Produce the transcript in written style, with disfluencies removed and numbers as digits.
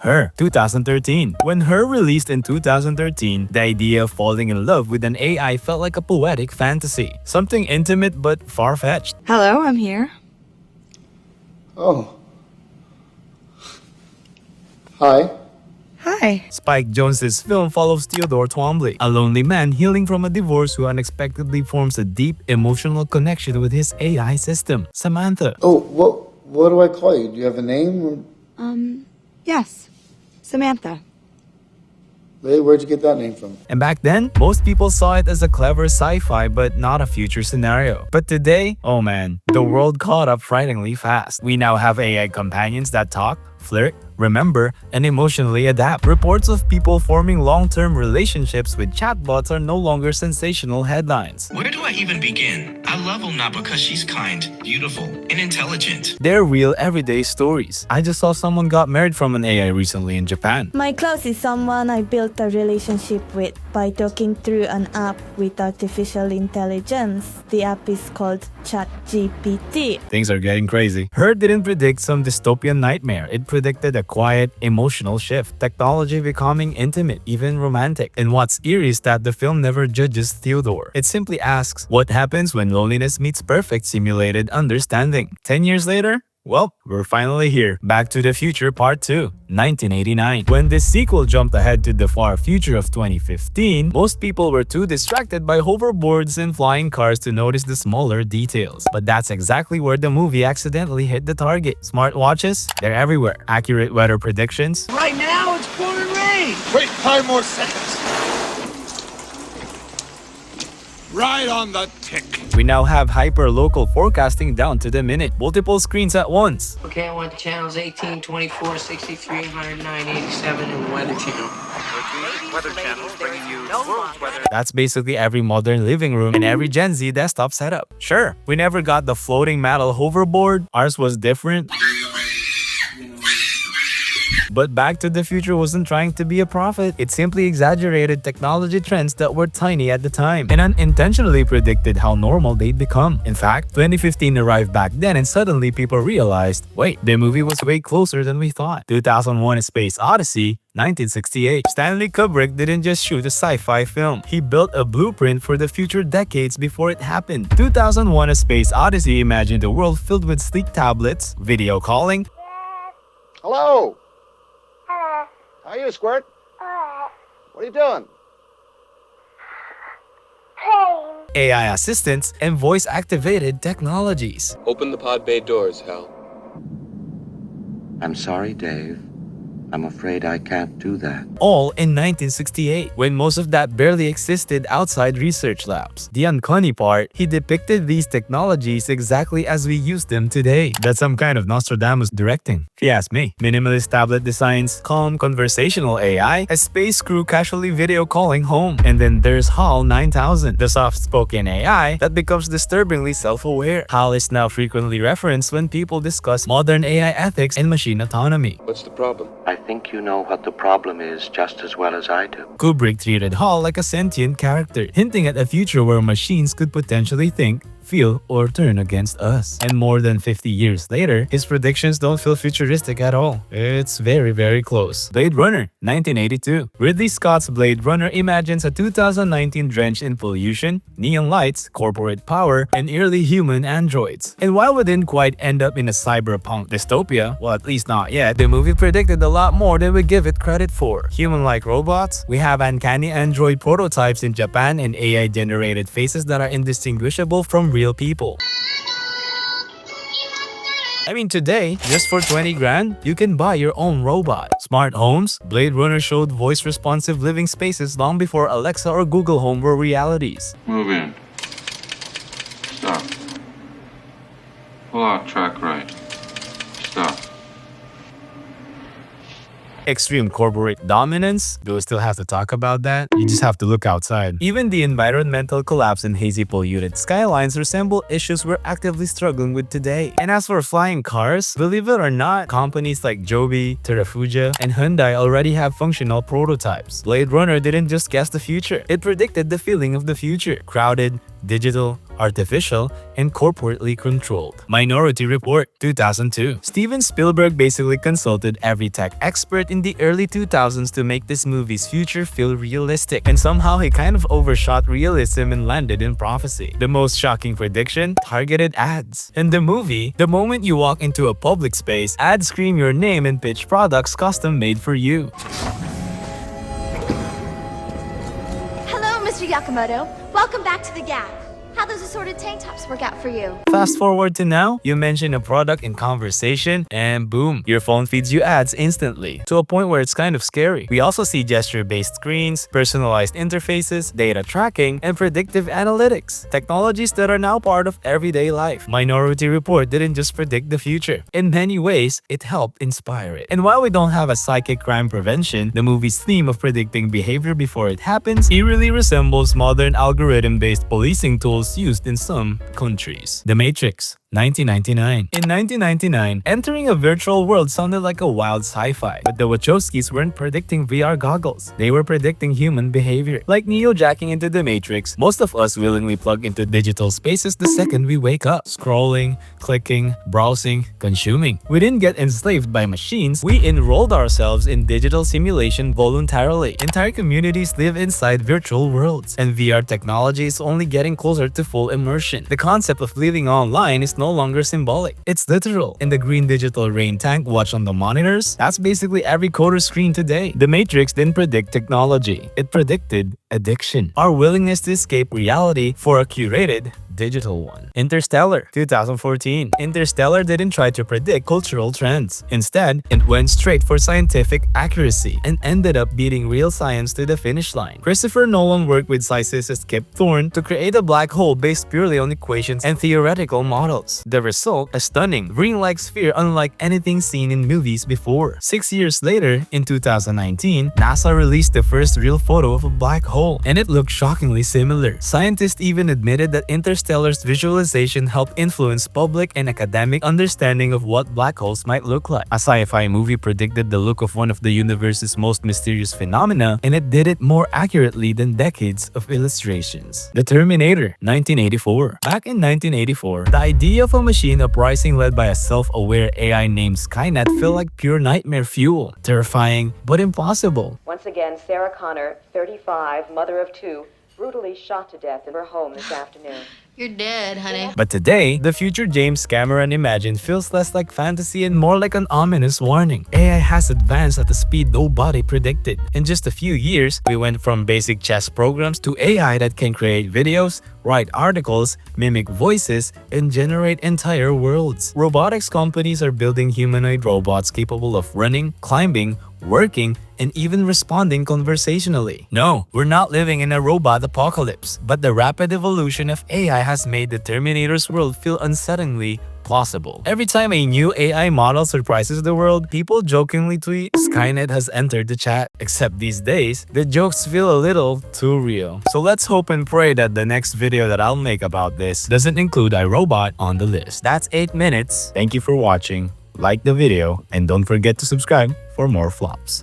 Her, 2013. When Her released in 2013, the idea of falling in love with an AI felt like a poetic fantasy. Something intimate but far-fetched. Hello, I'm here. Oh. Hi. Hi. Spike Jonze's film follows Theodore Twombly, a lonely man healing from a divorce who unexpectedly forms a deep emotional connection with his AI system, Samantha. Oh, what do I call you? Do you have a name? Yes. Samantha. Where'd you get that name from? And back then, most people saw it as a clever sci-fi but not a future scenario. But today, oh man, the world caught up frighteningly fast. We now have AI companions that talk, flirt, remember, and emotionally adapt. Reports of people forming long-term relationships with chatbots are no longer sensational headlines. Where do I even begin? I love Ulna because she's kind, beautiful, and intelligent. They're real everyday stories. I just saw someone got married from an AI recently in Japan. My close is someone I built a relationship with by talking through an app with artificial intelligence. The app is called ChatGPT. Things are getting crazy. Her didn't predict some dystopian nightmare. It predicted a quiet, emotional shift. Technology becoming intimate, even romantic. And what's eerie is that the film never judges Theodore. It simply asks, what happens when loneliness meets perfect simulated understanding? 10 years later? Well, we're finally here. Back to the Future Part 2, 1989. When this sequel jumped ahead to the far future of 2015, most people were too distracted by hoverboards and flying cars to notice the smaller details. But that's exactly where the movie accidentally hit the target. Smartwatches? They're everywhere. Accurate weather predictions? Right now, it's pouring rain. Wait 5 more seconds. Right on the tick. We now have hyper-local forecasting down to the minute. Multiple screens at once. Okay, I want the channels 18, 24, 63, 109, 87, and the Weather Channel. Weather Channel bringing you world weather. That's basically every modern living room and every Gen Z desktop setup. Sure, we never got the floating metal hoverboard. Ours was different. But Back to the Future wasn't trying to be a prophet. It simply exaggerated technology trends that were tiny at the time and unintentionally predicted how normal they'd become. In fact, 2015 arrived back then and suddenly people realized, wait, the movie was way closer than we thought. 2001: A Space Odyssey, 1968. Stanley Kubrick didn't just shoot a sci-fi film. He built a blueprint for the future decades before it happened. 2001: A Space Odyssey imagined a world filled with sleek tablets, video calling. Hello. How are you, Squirt? What are you doing? AI assistants, and voice-activated technologies. Open the pod bay doors, Hal. I'm sorry, Dave. I'm afraid I can't do that. All in 1968, when most of that barely existed outside research labs. The uncanny part, he depicted these technologies exactly as we use them today. That's some kind of Nostradamus directing, if you ask me. Minimalist tablet designs, calm conversational AI, a space crew casually video calling home. And then there's HAL 9000, the soft-spoken AI that becomes disturbingly self-aware. HAL is now frequently referenced when people discuss modern AI ethics and machine autonomy. What's the problem? I think you know what the problem is just as well as I do. Kubrick treated HAL like a sentient character, hinting at a future where machines could potentially think, feel, or turn against us. And more than 50 years later, his predictions don't feel futuristic at all. It's very, very close. Blade Runner, 1982. Ridley Scott's Blade Runner imagines a 2019 drenched in pollution, neon lights, corporate power, and early human androids. And while we didn't quite end up in a cyberpunk dystopia, well, at least not yet, the movie predicted a lot more than we give it credit for. Human-like robots, we have uncanny android prototypes in Japan and AI-generated faces that are indistinguishable from real people. I mean, today, just for 20 grand, you can buy your own robot. Smart homes, Blade Runner showed voice-responsive living spaces long before Alexa or Google Home were realities. Move in. Stop. Pull out track right. Stop. Extreme corporate dominance? Do we still have to talk about that? You just have to look outside. Even the environmental collapse and hazy polluted skylines resemble issues we're actively struggling with today. And as for flying cars, believe it or not, companies like Joby, Terrafugia, and Hyundai already have functional prototypes. Blade Runner didn't just guess the future, it predicted the feeling of the future. Crowded, digital, artificial, and corporately controlled. Minority Report, 2002. Steven Spielberg basically consulted every tech expert in the early 2000s to make this movie's future feel realistic, and somehow he kind of overshot realism and landed in prophecy. The most shocking prediction? Targeted ads. In the movie, the moment you walk into a public space, ads scream your name and pitch products custom made for you. Hello, Mr. Yakamoto. Welcome back to the Gap. How those assorted tank tops work out for you? Fast forward to now, you mention a product in conversation and boom, your phone feeds you ads instantly, to a point where it's kind of scary. We also see gesture-based screens, personalized interfaces, data tracking, and predictive analytics, technologies that are now part of everyday life. Minority Report didn't just predict the future. In many ways, it helped inspire it. And while we don't have a psychic crime prevention, the movie's theme of predicting behavior before it happens eerily resembles modern algorithm-based policing tools used in some countries. The Matrix, 1999. In 1999, entering a virtual world sounded like a wild sci-fi, but the Wachowskis weren't predicting VR goggles. They were predicting human behavior. Like Neo jacking into the Matrix, most of us willingly plug into digital spaces the second we wake up. Scrolling, clicking, browsing, consuming. We didn't get enslaved by machines, we enrolled ourselves in digital simulation voluntarily. Entire communities live inside virtual worlds, and VR technology is only getting closer to full immersion. The concept of living online is no longer symbolic. It's literal. In the green digital rain tank watched on the monitors, that's basically every coder's screen today. The Matrix didn't predict technology. It predicted addiction. Our willingness to escape reality for a curated digital one. Interstellar, 2014. Interstellar didn't try to predict cultural trends. Instead, it went straight for scientific accuracy and ended up beating real science to the finish line. Christopher Nolan worked with physicist Kip Thorne to create a black hole based purely on equations and theoretical models. The result, a stunning, ring-like sphere unlike anything seen in movies before. 6 years later, in 2019, NASA released the first real photo of a black hole, and it looked shockingly similar. Scientists even admitted that Interstellar's visualization helped influence public and academic understanding of what black holes might look like. A sci-fi movie predicted the look of one of the universe's most mysterious phenomena, and it did it more accurately than decades of illustrations. The Terminator, 1984. Back in 1984, the idea of a machine uprising led by a self-aware AI named Skynet felt like pure nightmare fuel. Terrifying, but impossible. Once again, Sarah Connor, 35, mother of 2, brutally shot to death in her home this afternoon. You're dead, honey. But today, the future James Cameron imagined feels less like fantasy and more like an ominous warning. AI has advanced at a speed nobody predicted. In just a few years, we went from basic chess programs to AI that can create videos, write articles, mimic voices, and generate entire worlds. Robotics companies are building humanoid robots capable of running, climbing, working, and even responding conversationally. No, we're not living in a robot apocalypse, but the rapid evolution of AI has made the Terminator's world feel unsettlingly plausible. Every time a new AI model surprises the world, people jokingly tweet, "Skynet has entered the chat." Except these days, the jokes feel a little too real. So let's hope and pray that the next video that I'll make about this doesn't include iRobot on the list. That's 8 minutes. Thank you for watching. Like the video and don't forget to subscribe for more flops.